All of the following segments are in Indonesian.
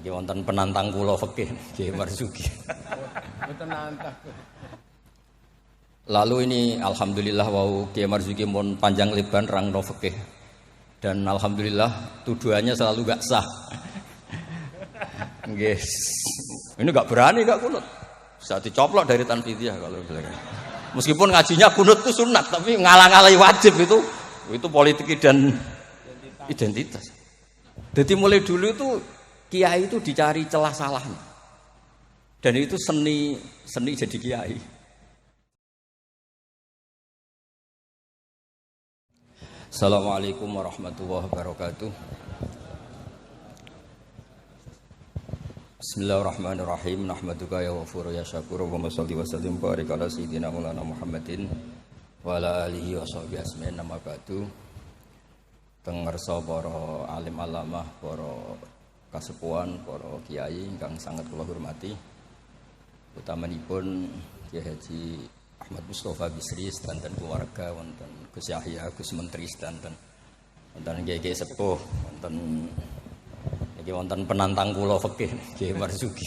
Niki wonten penantang kula fikih Kiai Marzuki. Lalu ini alhamdulillah wau Kiai Marzuki mun panjang lebar rangno fikih. Dan alhamdulillah tuduhannya selalu gak sah. Nggih. Ini gak berani gak kunut. Bisa dicoplok dari tanfidiyah kalau bilang. Meskipun ngajinya kunut itu sunat, tapi ngalang-alangi wajib itu politik dan identitas. Jadi mulai dulu itu kiai itu dicari celah salahnya. Dan itu seni jadi kiai. Assalamualaikum warahmatullahi wabarakatuh. Bismillahirrahmanirrahim. Nahmaduka ya ghafuru ya syakuru wa sholli wa sallim barik ala sayyidina Maulana Muhammadin wa ala alihi wa sahbihi asma'in nama ba'du. Tengersa para alim alamah, para kasepuhan, para kiai ingkang sangat kula hormati. Utamanipun Kiai Haji Ahmad Mustofa Bisri sedanten keluarga wonten Gus Yahya Gus Menteri sedanten wonten kiai sepuh wonten iki wonten penantang kula fikih Kiai Marzuki.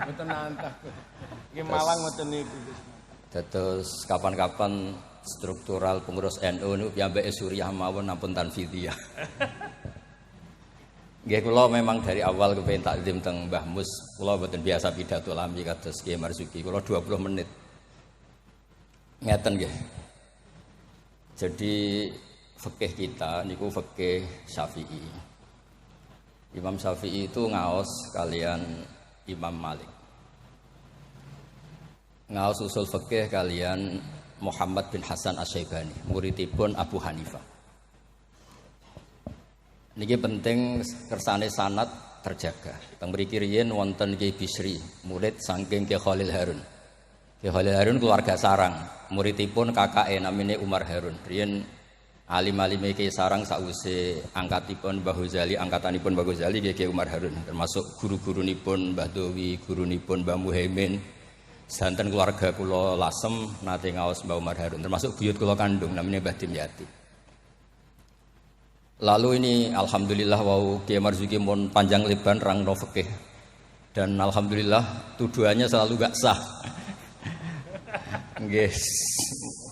Mboten nantang. Iki Malang mboten niku. Dados kapan-kapan struktural pengurus NU niku piyambake Suriah mawon ampun tanfidiyah. Nggih kula memang dari awal kepengin takdim teng Mbah Mus, kula mboten biasa pidato lami kados Kiai Marzuki. Kula 20 menit. Ngeten nggih. Jadi fikih kita niku fikih Syafi'i. Imam Syafi'i itu ngaos kalian Imam Malik. Ngaos usul fikih kalian Muhammad bin Hasan Asy-Syaibani, muridipun Abu Hanifah. Niki penting kersane sanad terjaga. Teng mriki riyen wonten Kiai Bisri, murid saking Kiai Khalil Harun. Kiai Khalil Harun keluarga sarang, muridipun kakake namine Umar Harun. Riyen alim-alime Kiai Sarang sakwise angkatipun Mbah Ghazali, angkatanipun Mbah Ghazali Kiai Umar Harun, termasuk guru-gurunipun Mbah Dowi, gurunipun Mbah Muhaimin. Sedanten keluarga kula lasem nate ngaos Mbah Umar Harun, termasuk buyut kula kandung namanya Mbah Dimyati. Lalu ini alhamdulillah wau Kiai Marzuki mun panjang lebar rangno fikih. Dan alhamdulillah tuduhannya selalu gak sah. Nggih.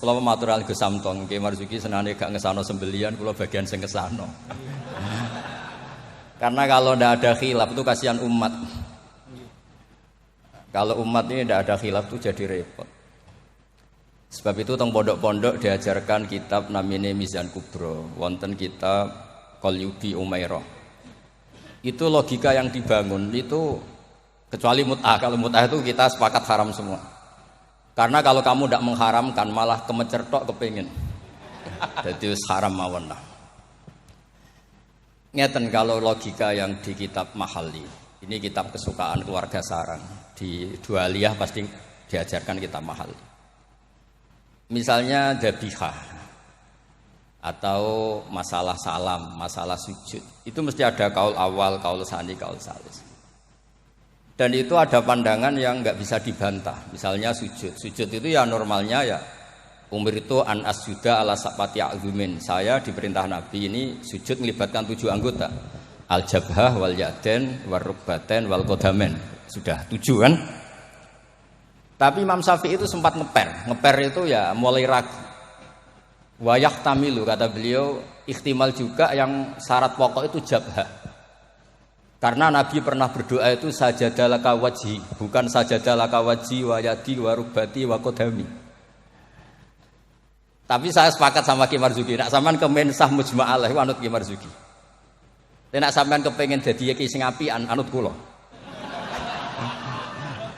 Kula matur alih Gus Samtong, Kiai Marzuki senane gak ngesano sembelian, kula bagian sing ngesano. Karena kalau ndak ada khilaf itu kasihan umat. Kalau umat ini ndak ada khilaf itu jadi repot. Sebab itu teng pondok-pondok diajarkan kitab namine Mizan Kubro, wonten kitab Qalyubi Umairah. Itu logika yang dibangun itu kecuali mut'ah. Kalau mut'ah itu kita sepakat haram semua. Karena kalau kamu tidak mengharamkan malah kemecertok kepingin. Jadi haram mawon lah. Ngeten kalau logika yang di kitab Mahali. Ini kitab kesukaan keluarga sarang. Di Dualiyah pasti diajarkan kitab Mahali. Misalnya dzabihah atau masalah salam, masalah sujud. Itu mesti ada kaul awal, kaul tsani, kaul tsalis. Dan itu ada pandangan yang enggak bisa dibantah. Misalnya sujud. Sujud itu ya normalnya ya umur itu an asjuda ala sapati azumin. Saya diperintah Nabi ini sujud melibatkan 7 anggota. Al-jabhah wal yaden wal rukbaten wal qadamen. Sudah 7 kan? Tapi Imam Syafi'i itu sempat ngeper. Ngeper itu ya mulai ragu. Wayah tamilu kata beliau, ikhtimal juga yang syarat pokok itu jabhah. Karena Nabi pernah berdoa itu sajadalaka wajhi, bukan sajadalaka wajhi wa yadi wa rukbati wa qadami. Tapi saya sepakat sama Kiai Marzuki, nek sampean kemen sah mujma' alaih anut Kiai Marzuki. Nek sampean kepengin dadi kiai sing apian anut kula.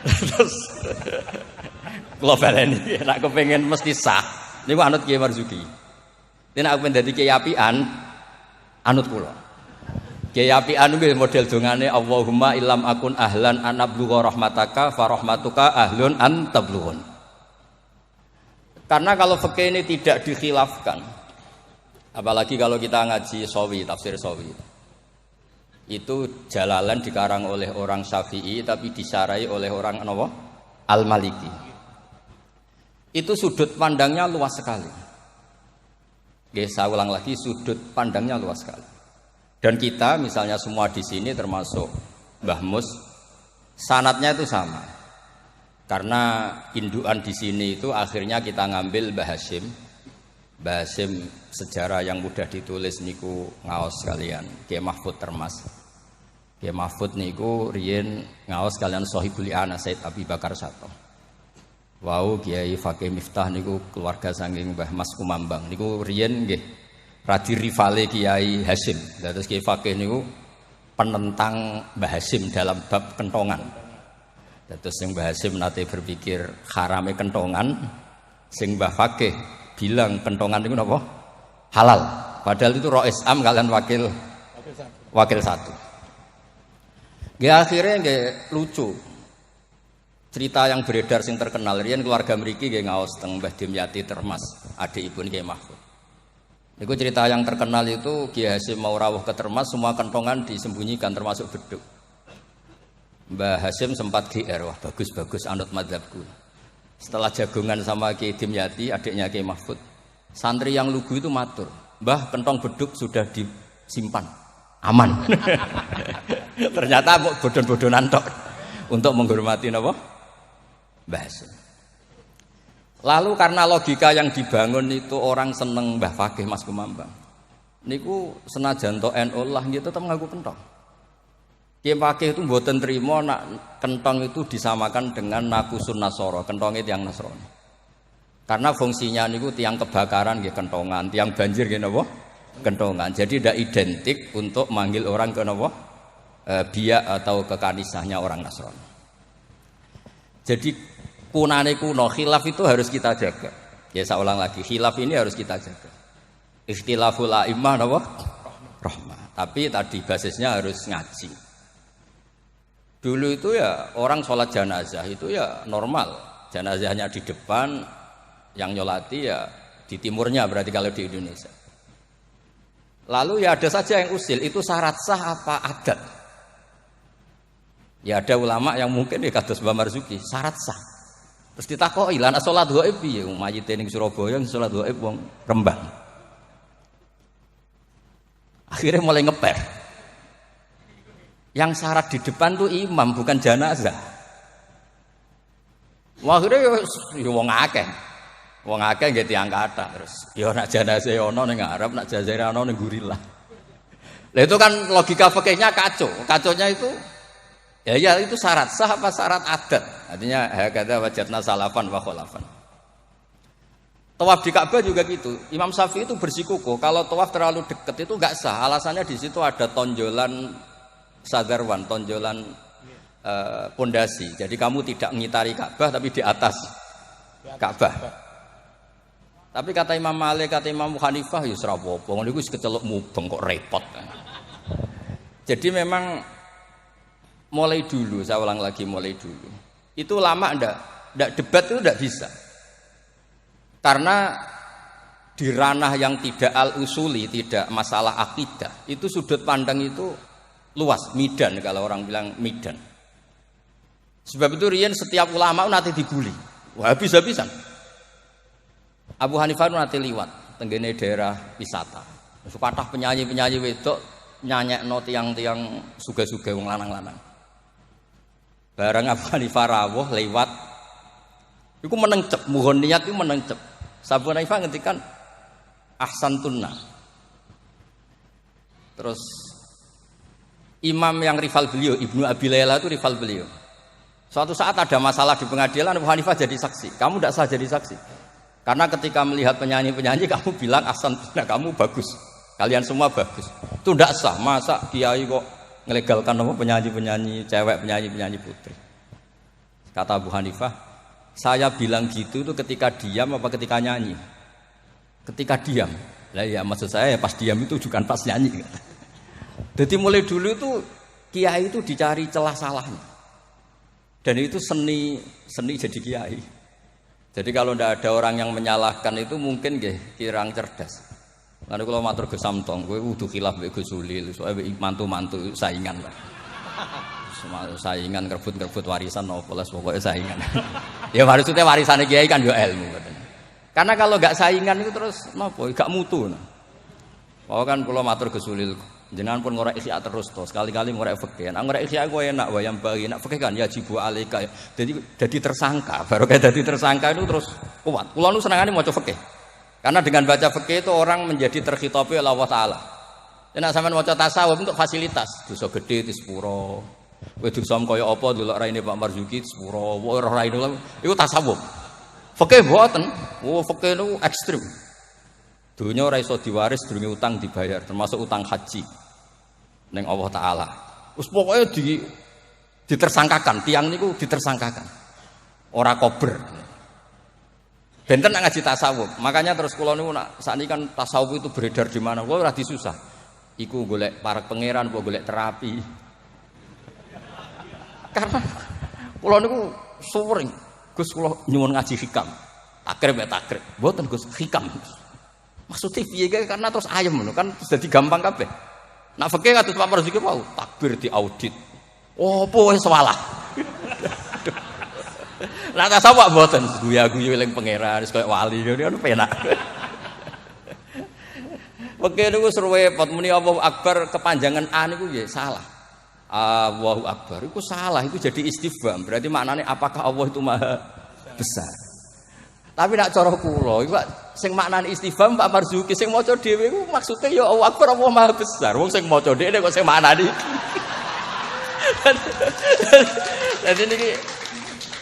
Terus kula baleni nek kepengin mesti sah niku anut Kiai Marzuki. Nek aku pengen dadi kiai apian anut kula. Kiai apian kuwi model dongane Allahumma illam akun ahlan an ablugha rahmataka fa rahmatuka ahlun an tablughun. Karena kalau fikih ini tidak dikhilafkan, apalagi kalau kita ngaji Sawi, tafsir Sawi. Itu Jalalan dikarang oleh orang Syafi'i tapi disarai oleh orang apa? Al-Maliki. Itu sudut pandangnya luas sekali. Oke, saya ulang lagi, sudut pandangnya luas sekali. Dan kita misalnya semua di sini termasuk Mbah Mus, sanatnya itu sama. Karena indukan di sini itu akhirnya kita ngambil Mbah Hasyim. Mbah Hasyim sejarah yang mudah ditulis niku ngaos kalian Kiai Mahfud Termas. Kiai Mahfud niku riyen ngaos kalian Sohibul I'anah Said Abi Bakar Sato. Wau Kiai Fakih Miftah niku keluarga saking Mbah Mas Kumambang niku riyen nggih radi rivale Kiai Hasyim. Terus Kiai Fakih niku penentang Mbah Hasyim dalam bab kentongan. Terus sing Mbah Hasyim nate berpikir harame kentongan, sing Mbah Fakih bilang kentongan niku napa? Halal. Padahal itu Rois Am kalian wakil satu. Nggih akhirnya nggih lucu. Cerita yang beredar sing terkenal riyen keluarga mriki nggih ngaos teng Mbah Dimyati Termas, adikipun Kiai Mahfud. Niku cerita yang terkenal itu Kiai Hasyim mau rawuh ke Termas, semua kentongan disembunyikan termasuk beduk. Mbah Hasyim sempat GR, wah bagus-bagus anut madzhabku. Setelah jagongan sama Kiai Dimyati, adiknya Kiai Mahfud, santri yang lugu itu matur, "Mbah, kentong beduk sudah disimpan, aman." Ternyata kok bodon-bodonan tok untuk menghormati napa? Mbah Hasyim. Lalu karena logika yang dibangun itu orang seneng Mbah Fakih Mas Kumambang. Niku senajan to NU lah gitu tetep ngaku kentong. Kiai Fakih itu mboten trima nak kentong itu disamakan dengan nakusun nasoro, kentongnya tiang Nasrani. Karena fungsinya niku tiang kebakaran nggih kentongan, tiang banjir nggih napa? Kentongan. Jadi tidak identik untuk manggil orang ke napa? Biak atau ke kanisahnya orang Nasrani. Jadi kunane kuno, khilaf itu harus kita jaga. Ya saya ulang lagi, khilaf ini harus kita jaga. Ikhtilaful a'immah napa? Rahmah. Tapi tadi basisnya harus ngaji. Dulu itu ya orang sholat jenazah itu ya normal. Jenazahnya di depan, yang nyolati ya di timurnya berarti kalau di Indonesia. Lalu ya ada saja yang usil, itu syarat sah apa adat? Ya ada ulama yang mungkin ya kados Mbah Marzuki, syarat sah. Terus ditakoki, "Lah nek salat gaib piye? Mayite ning Surabaya salat gaib wong Rembang." Akhirnya mulai ngeper. Yang syarat di depan tuh imam bukan jenazah. Wah, akhirnya ya wong akeh. Wong akeh nggih tiyang kathah terus. Ya nek jenazah ana ning ngarep, nek jenazah ana ning gurilah. Lah itu kan logika fikihnya kacau. Kaconya itu ya itu syarat sah apa syarat adat? Artinya hakadza wajadna salafan wa khalafan. Tawaf di Ka'bah juga gitu. Imam Syafi'i itu bersikukuh kalau tawaf terlalu dekat itu enggak sah. Alasannya di situ ada tonjolan sadarwan, tonjolan pondasi. Jadi kamu tidak mengitari Ka'bah tapi di atas Ka'bah. Tapi kata Imam Malik, kata Imam Hanifah ya ora apa-apa. Ngono iku wis keceluk mubeng kok repot. Jadi memang mulai dulu, saya ulang lagi mulai dulu. Itu lama enggak debat itu enggak bisa. Karena di ranah yang tidak al-usuli, tidak masalah akidah, itu sudut pandang itu luas, midan kalau orang bilang midan. Sebab itu riyen setiap ulama nanti diguli. Wah, habis-habisan. Abu Hanifah nanti liwat tenggene daerah wisata. Kathah penyanyi-penyanyi wedok nyanyekno tiang-tiang suga-suga wong lanang-lanang. Bareng Abu Hanifah rawuh lewat iku menengcep, mohon niat iku menengcep. Abu Hanifah ngendikan ahsantunna. Terus imam yang rival beliau, Ibnu Abi Layla itu rival beliau. Suatu saat ada masalah di pengadilan, Abu Hanifah jadi saksi. Kamu tidak sah jadi saksi. Karena ketika melihat penyanyi-penyanyi kamu bilang ahsantunna, kamu bagus. Kalian semua bagus. Itu tidak sah. Masa kiai kok ngelegalkan apa penyanyi-penyanyi cewek, penyanyi-penyanyi putri. Kata Abu Hanifah, saya bilang gitu itu ketika diam apa ketika nyanyi? Ketika diam. Lah ya maksud saya ya pas diam itu bukan pas nyanyi. Jadi mulai dulu itu kiai itu dicari celah salahnya. Dan itu seni jadi kiai. Jadi kalau tidak ada orang yang menyalahkan itu mungkin nggih kirang cerdas. Lalu kalau matur Gus Samtong, kowe kudu khilaf mbek Gus Sulil, soalnya mantu-mantu saingan lah. Saingan kerebut warisan nopo lah pokoknya saingan. Ya maksudnya warisannya kiai kan yo ilmu katanya. Karena kalau enggak saingan itu terus nopo, enggak mutu. Nah. Oh kan kula matur Gus Sulil, Jenengan pun ngorek ihya terus to, sekali-kali ngorek fikih. Nek ngorek ihya ku enak wayang bagi, nek fikih kan ya jibu alika. Jadi tersangka, baru kayak jadi tersangka itu terus kuat. Kula nu senengane maca fikih. Karena dengan baca fikih itu orang menjadi terkhitabi oleh Allah taala. Nek sampean maca tasawuf untuk fasilitas, dosa gede di sepuro. Kowe dosa kaya apa delok raine Pak Marzuki sepuro, ora raine iku tasawuf. Fikih mboten. Oh, fikih niku ekstrem. Dunia ora iso diwaris durunge utang dibayar, termasuk utang haji ning Allah taala. Wis pokoke ditersangkakan, tiang niku ditersangkakan. Ora kober. Benten nak ngaji tasawuf. Makanya terus kula niku nak sakniki kan tasawuf itu beredar di mana? Kula ora disusah. Iku golek para pangeran, apa golek terapi. Karena kula niku sering Gus kula nyuwun ngaji hikam. Takrib ya takrib. Mboten Gus hikam. Maksudnya piye karena terus ayem ngono kan jadi gampang kabeh. Nak fikih kados Pak Marzuki mau takbir diaudit. Oh, apa wis salah. Lah tasawuf mboten guya-guyu eling pangeran wis koyo wali ngene kan penak. Fikih niku seruwe pot muni Allahu Akbar kepanjangan A niku nggih salah. Allahu Akbar iku salah, itu jadi istifham. Berarti maknane apakah Allah itu maha besar? Tapi nak cara kula iku sing maknane istifham Pak Marzuki sing maca dhewe iku maksude ya Allah Akbar Allah maha besar. Wong sing maca dhewe kok sing maknane. Jadi niki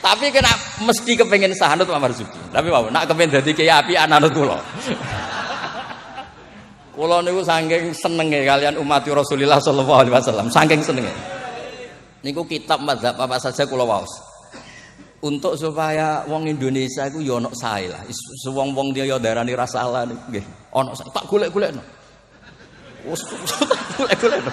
tapi kena mesti kepengin sahanut Pak Marzuki. Tapi wae nak kepengin dadi kiai apian anut kula. Kula niku saking senenge kalian umat Rasulullah sallallahu alaihi wasallam, saking senenge. Niku kitab mazhab apa saja kula waos. Untuk supaya wong Indonesia iku ya ana sae lah. Wong-wong dia ya darani rasalah niku nggih. Ana sae tak golek-golekno. Wes golek-golekno.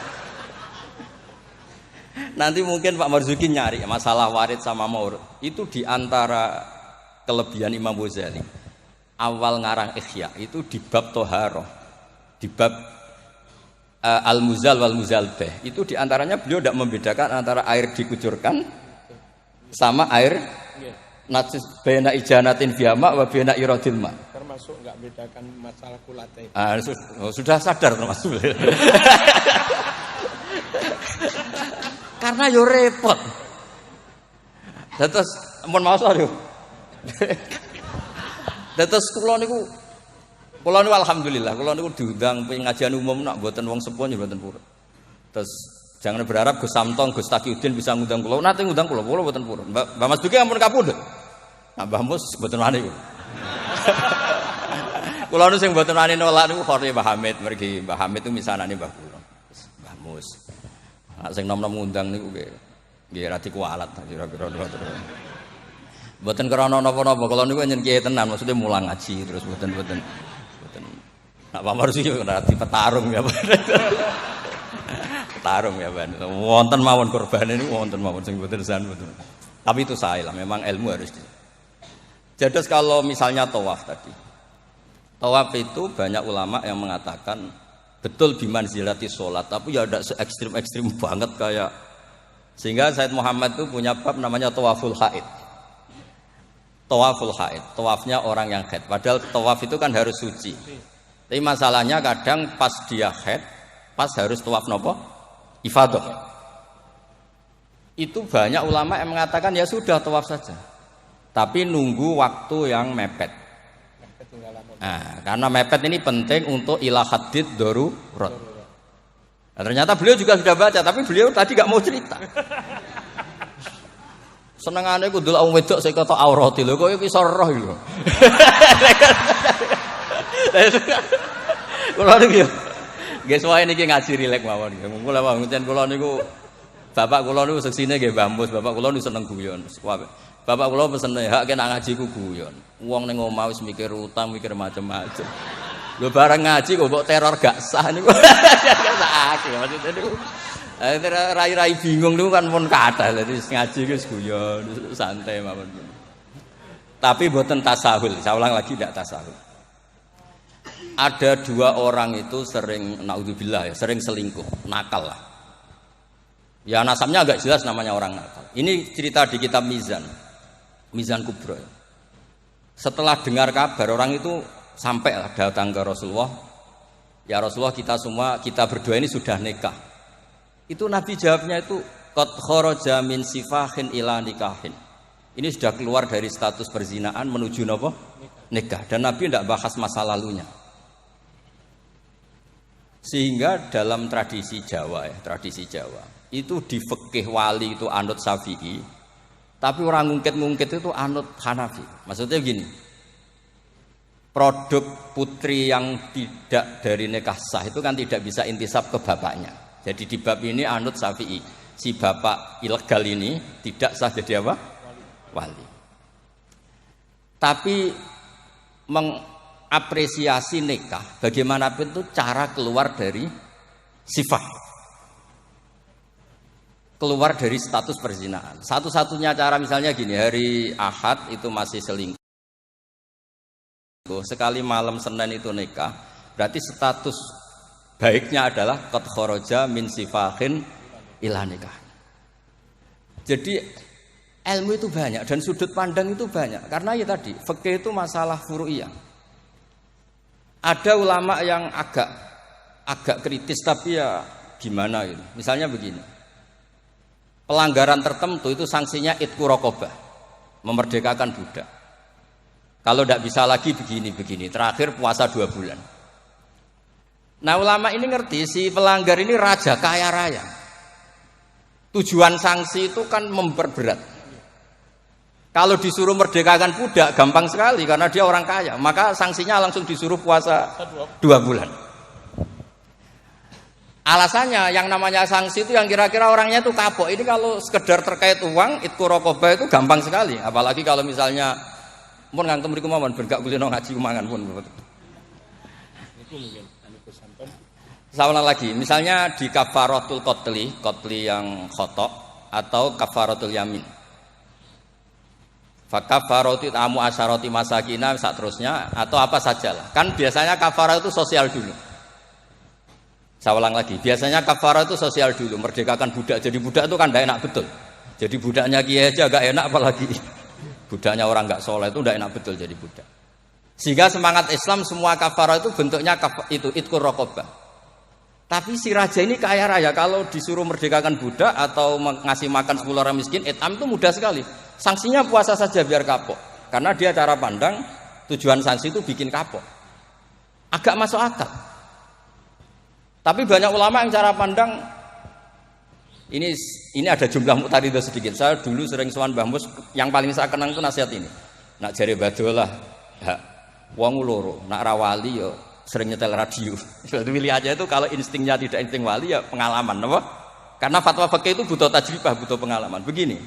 Nanti mungkin Pak Marzuki nyari masalah warid sama maurud. Itu di antara kelebihan Imam Ghazali. Awal ngarang Ihya itu di bab Thaharah. Di bab Al-Muzal wal Muzalbah. Itu di antaranya beliau tidak membedakan antara air dikucurkan sama air najis baina ijanatin biama wa baina iradil ma. Termasuk enggak bedakan masalah kulate. Sudah sadar termasuk. Karena yo repot. Terus mun maos lho. Terus kula niku alhamdulillah kula niku diundang pengajian umum nak mboten wong sepuh ya mboten purun. Terus jangan berharap Gus Samtong, Gus Takiuddin bisa ngundang kula. Nate ngundang kula mboten purun. Mbah Mas Duki ampun kapundhut. Nah, Mbah Mus mboten wani kula. Kula nu sing mboten wani nolak niku Khori Mbah Hamid, mergi Mbah Hamid itu misanane Mbah kula. Mbah Mus. Nek sing nom-nom ngundang niku nggih radi kualat kira-kira ngoten. Mboten krana napa-napa, kula niku nyen kiye tenan, maksudnya mulang ngaji terus mboten. Nak Pak Marzuki radi petarung ya. Petarung ya, Ban. Wonten mawon korban ini wonten mawon sing mboten san mboten. Tapi itu saya lah, memang ilmu harus Jadi kalau misalnya tawaf tadi. Tawaf itu banyak ulama yang mengatakan betul bimanzilati sholat, tapi ya ada se-ekstrim banget kayak sehingga Said Muhammad itu punya bab namanya tawaful haid. Tawaful haid, tawafnya orang yang haid. Padahal tawaf itu kan harus suci. Tapi masalahnya kadang pas dia haid, pas harus tawaf nopo? Ifadah. Itu banyak ulama yang mengatakan ya sudah tawaf saja. Tapi nunggu waktu yang mepet. Nah, karena mepet ini penting untuk ilah hadid darurat. Nah, ternyata beliau juga sudah baca, tapi beliau tadi gak mau cerita. Senengane ku ndelok wong wedok sing kata aurati lho, kok iso roh lho. Kula niku nggih suwae niki ngaji rilek mawon. Kula pancen kula niku bapak kula niku seksine nggih Mbah Mus, bapak kula niku seneng guyon. Bapak kula pesene hak kena ngaji ku guyon. Wong ning omah wis mikir utang, mikir macam-macam. Lho bareng ngaji kok mbok teror gak sah niku. Sakake maksudnya niku. Rai-rai bingung niku kan pun kathah. Dadi ngaji ku guyon, santai mawon. Tapi mboten tasahul. Saya ulang lagi tidak tasahul. Ada dua orang itu sering naudzubillah ya, sering selingkuh, nakal lah. Ya nasabnya agak jelas namanya orang nakal. Ini cerita di kitab Mizan Kubra. Setelah dengar kabar orang itu sampai datang ke Rasulullah Ya Rasulullah, kita berdua ini sudah nikah. Itu Nabi jawabnya itu qad kharaja min sifahin ila nikahin. Ini sudah keluar dari status perzinaan menuju apa? Nikah. Dan Nabi tidak bahas masa lalunya. Sehingga dalam tradisi Jawa itu di fikih wali itu anut Syafi'i, tapi orang ngungkit itu anut Hanafi. Maksudnya begini, produk putri yang tidak dari nikah sah itu kan tidak bisa intisab ke bapaknya. Jadi di bab ini anut Syafi'i, si bapak ilegal ini tidak sah jadi apa? Wali. Tapi mengapresiasi nikah bagaimanapun itu cara keluar dari sifat, keluar dari status perzinaan. Satu-satunya cara misalnya gini, hari Ahad itu masih selingkuh, sekali malam Senin itu nikah, berarti status baiknya adalah qad kharaja min sifahin ila nikah. Jadi ilmu itu banyak dan sudut pandang itu banyak, karena ya tadi fikih itu masalah furu'iyah. Ada ulama yang agak kritis, tapi ya gimana gitu. Misalnya begini, pelanggaran tertentu itu sanksinya itqu raqabah, memerdekakan budak. Kalau tidak bisa lagi begini, terakhir puasa 2 bulan. Nah ulama ini ngerti si pelanggar ini raja kaya raya. Tujuan sanksi itu kan memperberat. Kalau disuruh merdekakan budak gampang sekali karena dia orang kaya, maka sanksinya langsung disuruh puasa 2 bulan. Alasannya yang namanya sanksi itu yang kira-kira orangnya itu kapok. Ini kalau sekedar terkait uang, itqu raqabah itu gampang sekali. Apalagi kalau misalnya mun ngantem mriku mawon ben gak kulino ngaji umangan pun. Niku mungkin anu sampean. Sama lagi, misalnya di kafaratul qatli yang khata' atau kafaratul yamin. Fakafaratu tamu asyarati masakina seterusnya atau apa sajalah. Kan biasanya kafarah itu sosial dulu. Saya ulang lagi, biasanya kafarah itu sosial dulu, merdekakan budak. Jadi budak itu kan tidak enak betul. Jadi budaknya kiai aja agak enak, apalagi budaknya orang nggak soleh itu tidak enak betul jadi budak. Sehingga semangat Islam semua kafarah itu bentuknya itu itqu raqabah. Tapi si raja ini kaya raya, kalau disuruh merdekakan budak atau ngasih makan 10 orang miskin, etam itu mudah sekali. Sanksinya puasa saja biar kapok. Karena dia cara pandang tujuan sanksi itu bikin kapok. Agak masuk akal. Tapi banyak ulama yang cara pandang ini ada jumlah muqtaridah sedikit. Saya dulu sering sowan Mbah Mus, yang paling saya kenang itu nasihat ini. Nak jare badolah, wong loro, nak rawali yo sering nyetel radio. Jadi pilih aja itu kalau instingnya tidak insting wali ya pengalaman, apa? Karena fatwa fikih itu butuh tajribah, butuh pengalaman. Begini.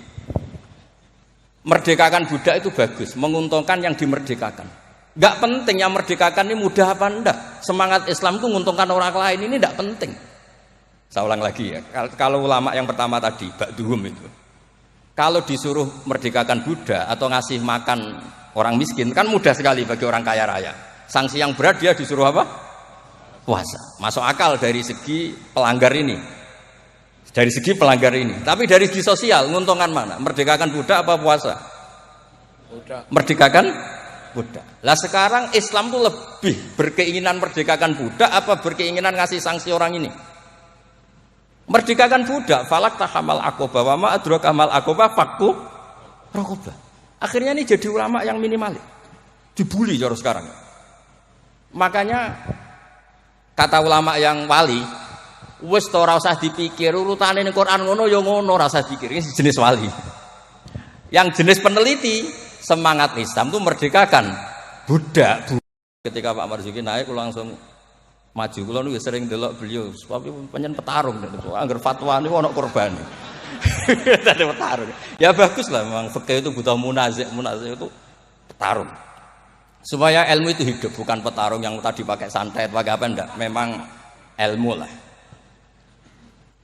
Merdekakan budak itu bagus, menguntungkan yang dimerdekakan. Enggak penting yang merdekakan ini mudah apa enggak. Semangat Islam itu menguntungkan orang lain ini enggak penting. Saya ulang lagi ya. Kalau ulama yang pertama tadi, Ba'duhum itu. Kalau disuruh merdekakan budak atau ngasih makan orang miskin kan mudah sekali bagi orang kaya raya. Sanksi yang berat dia disuruh apa? Puasa. Masuk akal dari segi pelanggar ini. Dari segi pelanggar ini, tapi dari segi sosial menguntungkan mana? Merdekakan budak apa puasa? Budak. Merdekakan budak. Lah sekarang Islam tuh lebih berkeinginan merdekakan budak apa berkeinginan ngasih sanksi orang ini? Merdekakan budak, falak tahamal aqobah wa ma adraka mal aqobah fakku raqabah. Akhirnya ini jadi ulama yang minimalis. Dibully jauh sekarang. Makanya kata ulama yang wali, wis to ora usah dipikir urutane ning Quran ngono ya ngono, ora usah dipikir. Ini jenis wali. Yang jenis peneliti, semangat Islam itu merdekakan budak. Ketika Pak Marzuki naik langsung maju. Kula niku sering delok beliau, tapi panjen petarung niku. Angger fatwa niku ana korban. Tadi petarung. Ya bagus lah, memang fikih itu butuh munazik itu petarung. Supaya ilmu itu hidup, bukan petarung yang tadi pakai santet, pakai apa enggak. Memang ilmu lah.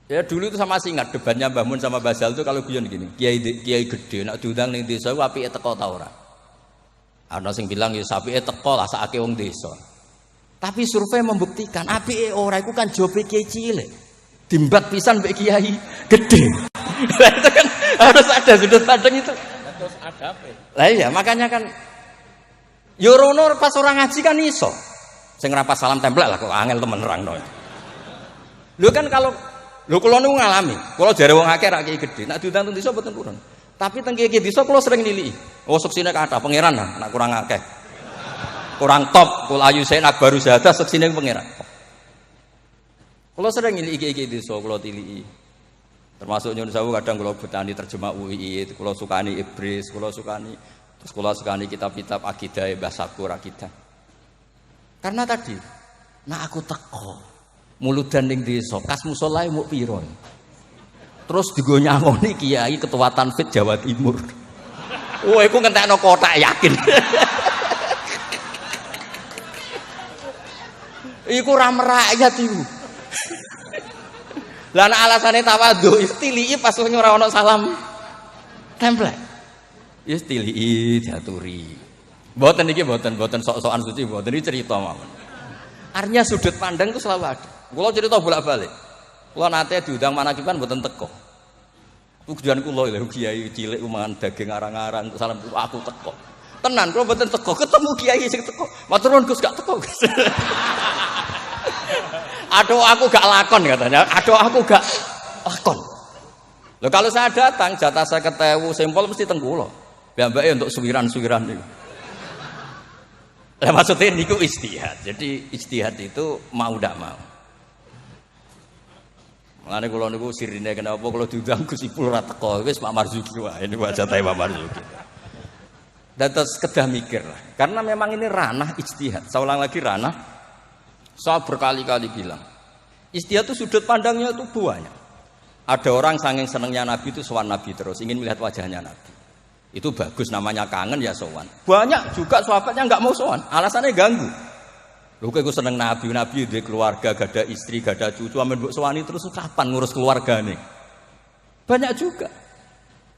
Ya dulu itu sama ingat debatnya Mbah Mun sama Basal itu kalau guyon gini, kiai gede nak diundang ning desa ku apike teko ta ora. Ana sing bilang ya apike teko lah sakake wong desa. Tapi survei membuktikan apike ora iku kan jobe kiai cilik. Dimbat pisan mbek kiai gede. Lah itu kan harus ada sudut pandang itu. Terus ada apa? Lah iya makanya kan yo rono pas orang ngaji kan iso. Sing ora pas salam templek lah kok angel temen nerangno. Lho kan kalau kula niku ngalami, kula jare wong akeh ra kiai gedhe, nek diundang teng desa mboten purun. Tapi teng kiai desa kula sering niliki. Oh seksine kathah pangeran lah, nek kurang akeh. Kurang top, kula ayu sen akbaru zadah seksine pangeran. Kula sering niliki kiai desa kula tiliki. Termasuk nyun sewu kadang kula betani terjemah UI, kula sukani Ibris, kula sukani terus kula sukani kitab-kitab akidah Mbah Sakur akidah. Karena tadi, nah aku teko muludan ning desa, kas musolae muk pira. Terus digo nyangoni kiai ketua Tanfid Jawa Timur. Oh, iku ngentekno kotak yakin. Iku ra merakyat iku. Lah nek alasane tawadhu istilii pas ora ono salam templek. Ya istilii diaturi. Mboten iki mboten sok-sokan suci, mboten iki cerita mawon. Artinya sudut pandang itu selalu ada. Kula cerita bolak-balik. Kula nate diundang manakiban mboten teko. Tujuan kula lho kiai cilik mangan daging arang-arang untuk salam aku teko. Tenan kula mboten teko, ketemu kiai sing teko. Matur nuwun Gus gak teko, Gus. Aduh aku gak lakon katanya. Aduh aku gak lakon. Loh kalau saya datang jatah saya ketewu sempol mesti teng kula. Mbak-mbake untuk suwiran-suwiran niku. Lah maksudnya niku ijtihad. Jadi ijtihad itu mau ndak mau. Mulane kula niku sirine kenapa kula diundang Gus Ipul ora teko wis Pak Marzuki wae ini wajatahe Pak Marzuki. Dados kedah mikir lah. Karena memang ini ranah ijtihad. Saya ulang lagi ranah. Saya berkali-kali bilang. Ijtihad itu sudut pandangnya itu banyak. Ada orang saking senengnya Nabi itu sowan Nabi terus ingin melihat wajahnya Nabi. Itu bagus namanya kangen ya sowan. Banyak juga sahabatnya enggak mau sowan, alasannya ganggu. Lho kok seneng Nabi duwe keluarga, gak ada istri, gak ada cucu, amen mbok sowani terus kapan ngurus keluargane. Banyak juga.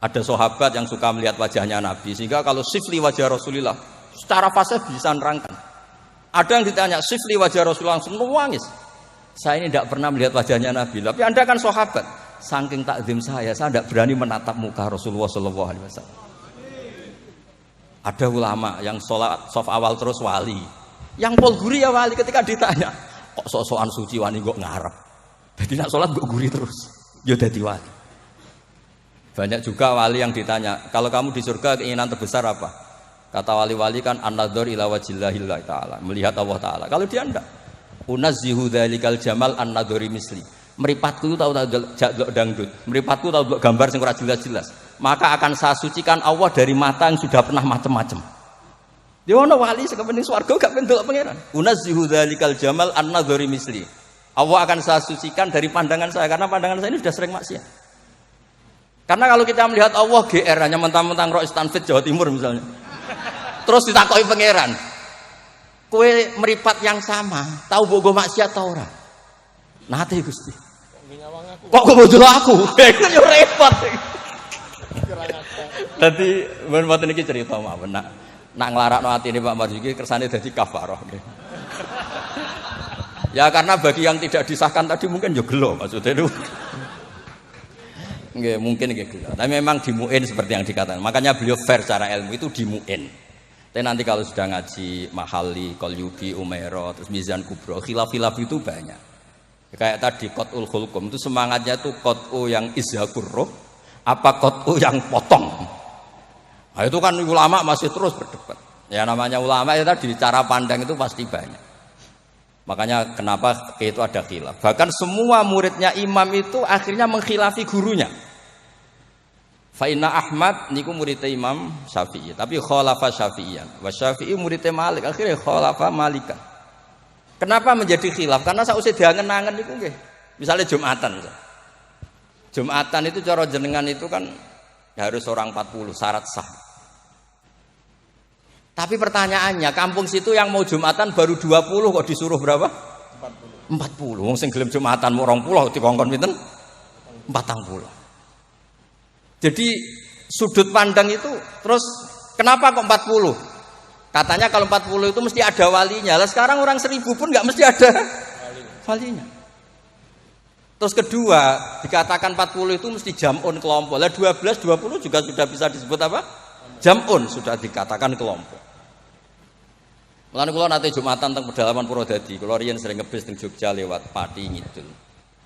Ada sahabat yang suka melihat wajahnya Nabi sehingga kalau sifli wajah Rasulullah secara fasih bisa nerangkan. Ada yang ditanya sifli wajah Rasulullah langsung nangis. Saya ini tidak pernah melihat wajahnya Nabi, tapi Anda kan sahabat. Saking takzim saya tidak berani menatap muka Rasulullah sallallahu alaihi wasallam. Ada ulama yang sholat sof awal terus wali, yang pol guri ya wali ketika ditanya kok sok-sokan suci wani kok ngarep. Jadi nak sholat kok guri terus, ya dadi wali. Banyak juga wali yang ditanya kalau kamu di surga keinginan terbesar apa? Kata wali-wali kan an-nadzar ila wajhillahillah taala, melihat Allah taala. Kalau dia enggak, unazzihu dzalikal jamal an-nadzari misli. Meripatku tahu dangdut, meripatku tahu gambar sing ora jelas-jelas. Maka akan saya sucikan Allah dari mata yang sudah pernah macam-macam. Dia ono wali sekepening swarga gak pendelok pangeran. Unazzihu dzalikal jamal an-nadzari misli. Allah akan saya sucikan dari pandangan saya karena pandangan saya ini sudah sering maksiat. Karena kalau kita melihat Allah GR hanya mentang-mentang Rois Tanfid Jawa Timur misalnya. Terus ditakoki pangeran. Kowe meripat yang sama, tahu bogo maksiat ta ora? Nate Gusti. Kok bodol aku? Iku yo repot. Dadi mboten iki cerita mawon nak nglarakno atine Pak Marzuki kersane dadi kafarah nggih. Ya karena bagi yang tidak disahkan tadi mungkin yo gelo maksudnya itu. Nggih, mungkin nggih gelo. Tapi memang dimuin seperti yang dikatakan. Makanya beliau fair secara ilmu itu dimuin. Tapi nanti kalau sudah ngaji Mahali, Qalyubi, Umairah, terus Mizan Kubro, khilaf-khilaf itu banyak. Kayak tadi qat'ul khulqum itu semangatnya itu qat'u yang izhakur roh apa qat'u yang potong. Nah, itu kan ulama masih terus berdebat. Ya namanya ulama itu tadi cara pandang itu pasti banyak. Makanya kenapa itu ada khilaf. Bahkan semua muridnya imam itu akhirnya mengkhilafi gurunya. Fa inna Ahmad niku muridnya Imam Syafi'i, tapi khalafa Syafi'iyan. Wa Syafi'i muridnya Malik, akhirnya khalafa Malikan. Kenapa menjadi khilaf? Karena sausé diangen-angen niku nggih. Misalnya Jumatan. Jumatan itu cara jenengan itu kan harus orang 40 syarat sah. Tapi pertanyaannya, kampung situ yang mau Jumatan baru 20 kok disuruh berapa? 40. Wong sing gelem Jumatan mau 20 dikongkon pinten? 40. Jadi sudut pandang itu terus kenapa kok 40? Katanya kalau 40 itu mesti ada walinya. Lah sekarang orang 1000 pun enggak mesti ada walinya. Terus kedua, dikatakan 40 itu mesti jam'un kelompok. Lah 12, 20 juga sudah bisa disebut apa? Jam'un sudah dikatakan kelompok. Mulane kula nate Jumatan teng pedalaman Purwodadi. Kula riyen sering ngebis teng Jogja lewat Pati Ngidul.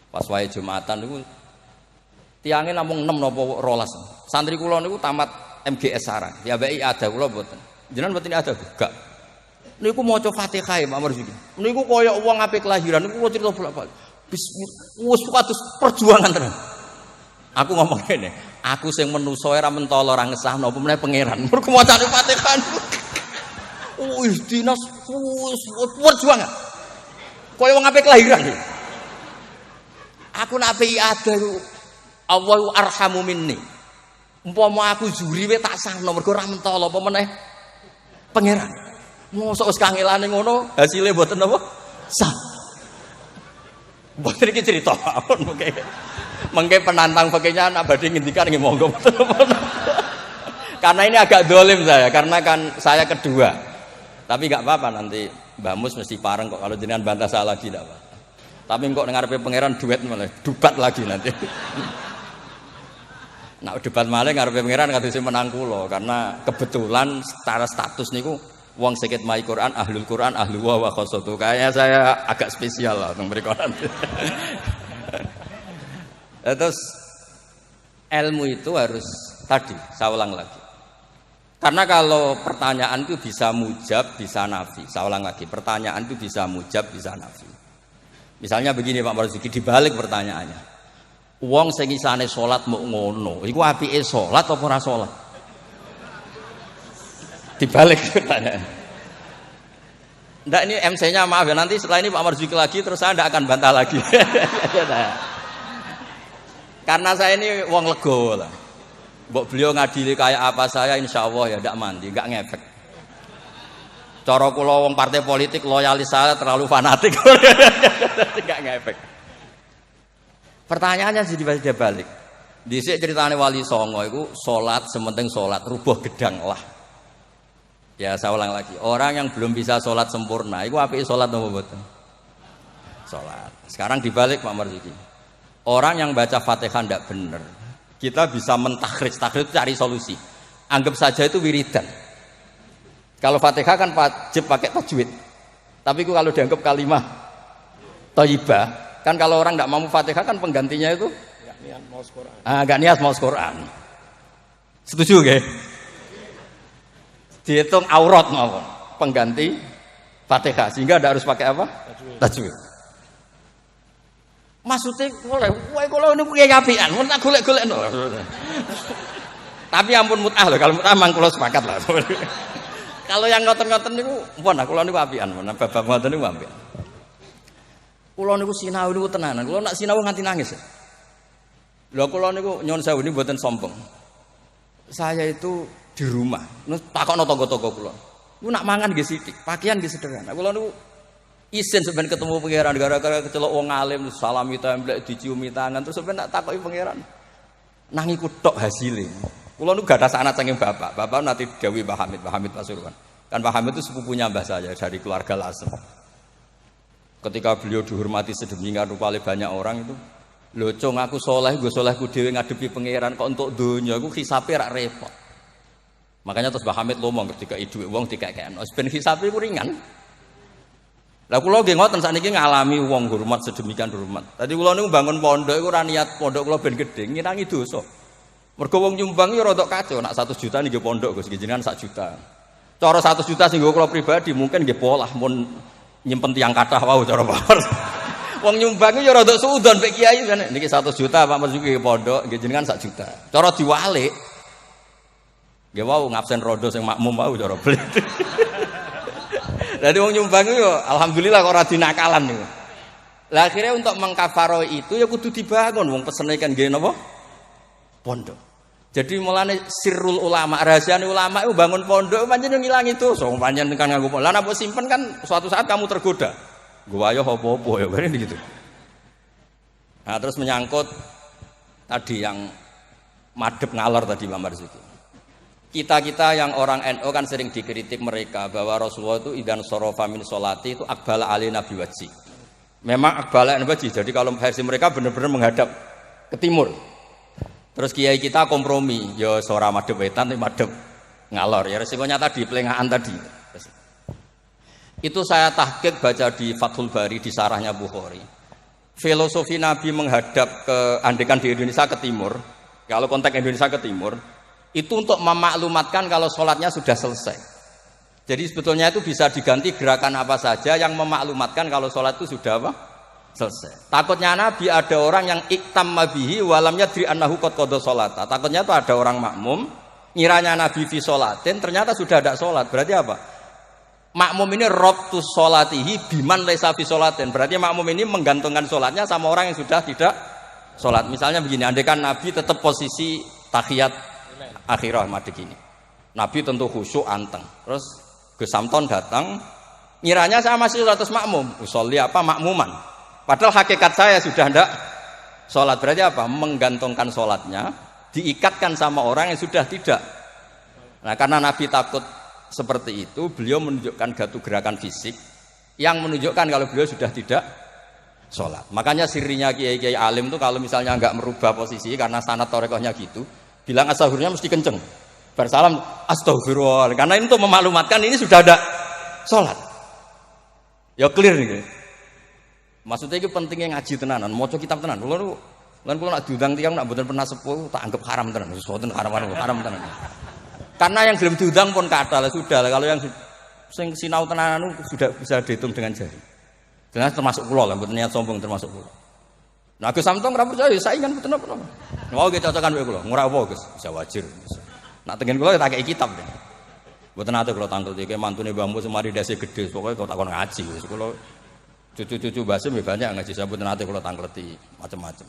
Pas wae Jumatan niku tiange namung 6 napa 12. Santri kula niku tamat MGS Sarang. Ya mbeki ada kula mboten. Jenengan mboten ada gak. Niku maca Fatihah Pak Marzuki. Niku kaya wong ape kelahiran niku cerita bolak-balik. Bismillah wis kados perjuangan tenan. Aku ngomong ngene, aku sing menusa ora mentolo ora ngesahno apa meneh pangeran. Mergo macane Fatihah. Wis dinas wis perjuangan. Kaya wong ape kelahiran. Aku nak ape ada iku Allahu arhamu minni. Umpama aku juri we tak sahno mergo ora mentolo apa meneh pangeran. Mosok wis kangelane ngono, hasilé mboten apa? Sah. Mboten iki cerita mengke penantang pakainya anak badhe ngendikan nggih monggo. Karena ini agak dolim saya, karena kan saya kedua. Tapi enggak apa-apa nanti Mbak Mus mesti pareng kok kalau jenengan bantah saya lagi enggak apa. Tapi kok ngarepe pangeran duet malah, dubat lagi nanti. Nah, debat malah ngarepe pangeran kadose menang kula karena kebetulan secara status niku wong sakit mai Quran, ahlul Quran, ahlu wa khosotu. Kayaknya saya agak spesial lah teng mriku nanti. Terus ilmu itu harus tadi, saya ulang lagi. Karena kalau pertanyaan itu bisa mujab, bisa nafi. Saya ulang lagi, pertanyaan itu bisa mujab, bisa nafi. Misalnya begini Pak Marzuki, dibalik pertanyaannya. Wong sing isane salat muk ngono, iku apike salat apa ora salat? Dibalik pertanyaan. Ndak ini MC-nya maaf ya, nanti setelah ini Pak Marzuki lagi terus saya ndak akan bantah lagi. Karena saya ini wong legowo lah. Mbok beliau ngadili kayak apa saya insya Allah ya ndak mandi, nggak ngefek. Cara kula wong partai politik loyalis saya terlalu fanatik. Nggak ngefek. Pertanyaannya sih dibalik. Dhisik ceritane Wali Songo iku salat sementing salat rubuh gedang lah. Ya saya ulang lagi, orang yang belum bisa sholat sempurna, itu apike sholat apa mboten? Sholat. Sekarang dibalik Pak Marzuki. Orang yang baca Fatihah tidak benar, kita bisa mentakhrij, takhrij cari solusi. Anggap saja itu wiridan. Kalau Fatihah kan wajib pakai tajwid. Tapi kalau dianggap kalimah thayyibah, kan kalau orang tidak mampu Fatihah kan penggantinya itu enggak niat maos Quran. Enggak niat maos Quran. Setuju nggih? Dihitung aurat mawon pengganti Fatihah sehingga tidak harus pakai apa? Tajwid. Maksudnya boleh, wae kula niku piye apian, mun tak golek-golekno. Tapi ampun mutah lho, kalau mutah mang kula sepakat lah. Kalau yang ngoten-ngoten niku pun kula niku apian, mun bab ngoten niku apian. Kula niku sinau niku tenanan, kula nak sinau nganti nangis. Lho kula niku nyuwun sewu niku mboten sombong. Saya itu di rumah, takokno tangga-tangga kula. Niku nak mangan nggih sithik, pakaian nggih sederhana. Kula niku isin sampeyan ketemu pangeran gara-gara kecelok wong alim salami templek diciumi tangan terus sampeyan tak takoki pangeran. Nang iku tok hasile. Kula niku gadah sanad saking bapak. Bapak nanti dawuh Mbah Hamid Pasuruan. Kan Mbah Hamid itu sepupunya mbah saya dari keluarga Lasem. Ketika beliau dihormati sedemikian rupa oleh banyak orang itu, lho cung aku saleh, nggo salehku dhewe ngadepi pangeran kok untuk donya iku hisabe rak repot. Makanya terus Mbah Hamid ngomong ketika dhuwit wong dikekekno, ben hisabe iku ringan. Lah kula nggih ngoten sakniki ngalami wong hormat sedemikian hormat. Tadi kula niku bangun pondok iku ora niat pondok kula ben gedhe, ngirangi dosa. Mergo wong nyumbang ya rada kacau, nak 100 juta nggih pondok Gus, jenengan 1 juta. Cara 100 juta sing kula pribadi mungkin nggih polah mun nyimpen tiang kathah wau cara Pak. Wong nyumbang ya rada suudon mek kiai kan niki 100 juta Pak Marzuki pondok nggih jenengan 1 juta. Cara diwalik nggih wau ngabsen rodo sing makmum wau cara beli. Jadi wong nyumbang itu alhamdulillah kok ora dinakalan niku. Lah akhirnya untuk mengkafaro itu ya kudu dibangun wong pesene kan nggih napa? Pondok. Jadi mulane sirrul ulama, rahasiane ulama itu bangun pondok pancen ngilangi dosa. Pancen kan nganggo pondok. Lah nek simpen kan suatu saat kamu tergoda. Gua ayo apa-apa ya kan gitu. Nah, terus menyangkut tadi yang madhep ngalor tadi Pak Marzuki. Kita yang orang NU kan sering dikritik mereka bahwa Rasulullah itu idan sorofa min sholati itu akbala alina biwajhi. Memang akbala alina biwajhi. Jadi kalau versi mereka benar-benar menghadap ke timur. Terus kiai kita kompromi, ya sora madhep wetan tapi madhep ngalor. Ya resikonya tadi pelengahan tadi. Itu saya tahqiq baca di Fathul Bari di sarahnya Bukhari. Filosofi Nabi menghadap ke andekan di Indonesia ke timur, kalau konteks Indonesia ke timur, itu untuk memaklumatkan kalau sholatnya sudah selesai. Jadi sebetulnya itu bisa diganti gerakan apa saja yang memaklumatkan kalau sholat itu sudah apa? Selesai. Takutnya Nabi ada orang yang iktamma bihi walam yadri annahu qad qada sholata. Takutnya itu ada orang makmum ngiranya Nabi fi sholatin ternyata sudah ada sholat. Berarti apa? Makmum ini robtus sholatihi biman laisa fi sholatin. Berarti makmum ini menggantungkan sholatnya sama orang yang sudah tidak sholat. Misalnya begini, andekan Nabi tetap posisi tahiyat akhirah madeg ini. Nabi tentu khusyuk anteng. Terus Gus Samton datang, ngiranya saya masih sholat makmum. Usolli apa makmuman. Padahal hakikat saya sudah tidak sholat. Berarti apa? Menggantungkan sholatnya, diikatkan sama orang yang sudah tidak. Nah karena Nabi takut seperti itu, beliau menunjukkan satu gerakan fisik yang menunjukkan kalau beliau sudah tidak sholat. Makanya sirinya kiai-kiai alim itu kalau misalnya nggak merubah posisi karena sanad torekohnya gitu, bilang astaghfirullah mesti kenceng. Bersalam astaghfirullah. Karena ini untuk memaklumatkan ini sudah ada sholat. Ya clear nih. Maksudnya itu pentingnya ngaji tenanan, maca kitab tenan. Kulo nak diundang tiyang nak mboten pernah sepuh tak anggap haram tenan. Sesuatu haram tenan. Karena yang belum diundang pun kata lah sudah lah. Kalau yang sing sinau tenanan sudah bisa dihitung dengan jari. Jelas termasuk kula lah, mboten niat sombong termasuk kula. Nah Gus Samtong ora percaya saingan mboten apa. Mau ge cocokan wae kula. Ora apa Gus, bisa wajar. Nak tengen kula tak kei kitab. Mboten ate kula tangkel iki mantune mbahmu semari dase gede, pokoke kok takon ngaji wis kula cucu-cucu Basim banyak ngaji sabut nate kula tangkleti macam-macam.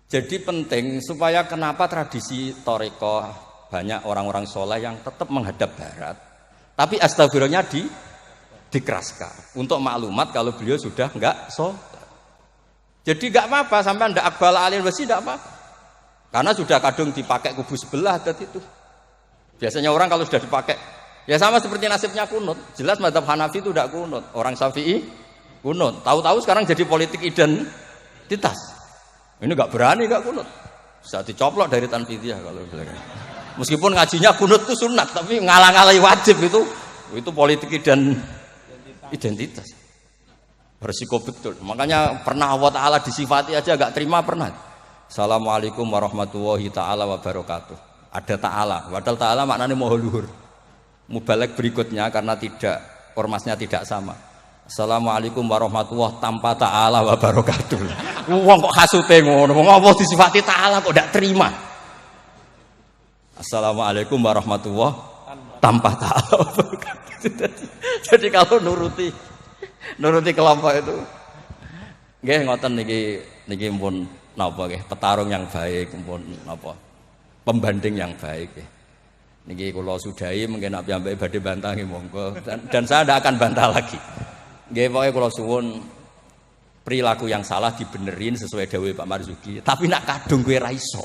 Jadi penting supaya kenapa tradisi thariqah banyak orang-orang soleh yang tetap menghadap barat, tapi astagfirullahnya dikeraskan untuk maklumat kalau beliau sudah enggak sholat. Jadi enggak apa-apa sampai ndak akbal alil wasi enggak apa-apa. Karena sudah kadung dipakai kubu sebelah tadi itu. Biasanya orang kalau sudah dipakai ya sama seperti nasibnya kunut. Jelas mazhab Hanafi itu tidak kunut. Orang Syafi'i kunut. Tahu-tahu sekarang jadi politik identitas. Ini enggak berani enggak kunut. Bisa dicoplok dari tanfidiyah kalau bilang. Meskipun ngajinya kunut itu sunat, tapi ngalah-ngalahi wajib itu politik dan identitas. Berisiko betul. Makanya pernah Allah Ta'ala disifati aja agak terima pernah. Assalamualaikum warahmatullahi ta'ala wabarakatuh. Ada ta'ala. Padahal ta'ala maknanya moho luhur. Mubalek berikutnya karena tidak ormasnya tidak sama. Assalamualaikum warahmatullahi tanpa ta'ala wabarakatuh. Wong kok hasute ngono. Wong apa disifati ta'ala kok tidak terima. Assalamualaikum warahmatullahi tanpa ta'ala. Jadi kalau nuruti kelompok itu nggih ngoten niki pun napa nggih petarung yang baik pun napa pembanding yang baik nggih. Niki kula sudahi mungkin nek piyambake badhe bantah nggih monggo dan saya tidak akan bantah lagi. Nggih pokoke kula suwun perilaku yang salah dibenerin sesuai dawuh Pak Marzuki, tapi nak kadung kowe ra iso.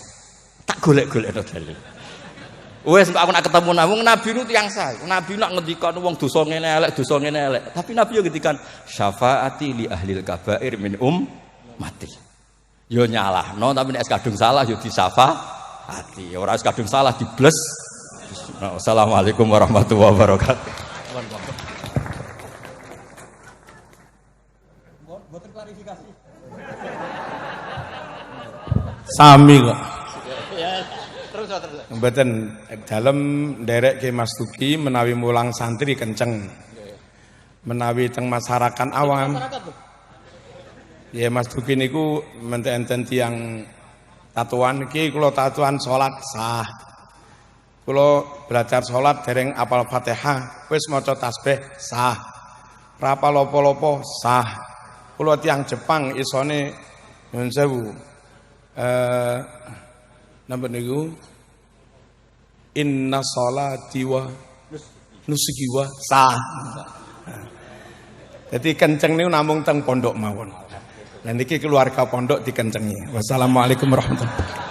Tak golek-golekno dalil. Wes aku nak ketemu Nabi itu yang sah. Nabi nak ngendikan wong dosa ngene elek. Tapi Nabi yo ngendikan syafaati li ahlil kabair min mati. Yo nyalahno tapi nek kadung salah yo disafaati. Ora kadung salah dibles. Assalamualaikum warahmatullahi wabarakatuh. Boten klarifikasi. Sami kok. Terus. Mboten dalem nderek Ki Mas Duki menawi mulang santri kenceng. Menawi teng masyarakat awam. Ya Mas Duki niku menten tiyang tatuan iki kula tatuan salat sah. Kula belajar salat dereng apal Fatihah, wis maca tasbih sah. Ra apal apa-apa sah. Kula tiyang Jepang isone nyuwun sewu. Napa niku? Inna sholati wa nusuki wa sah. Jadi kenceng niku namung teng pondok mawon. Lah niki keluarga pondok dikencengi. Wassalamualaikum warahmatullahi wabarakatuh.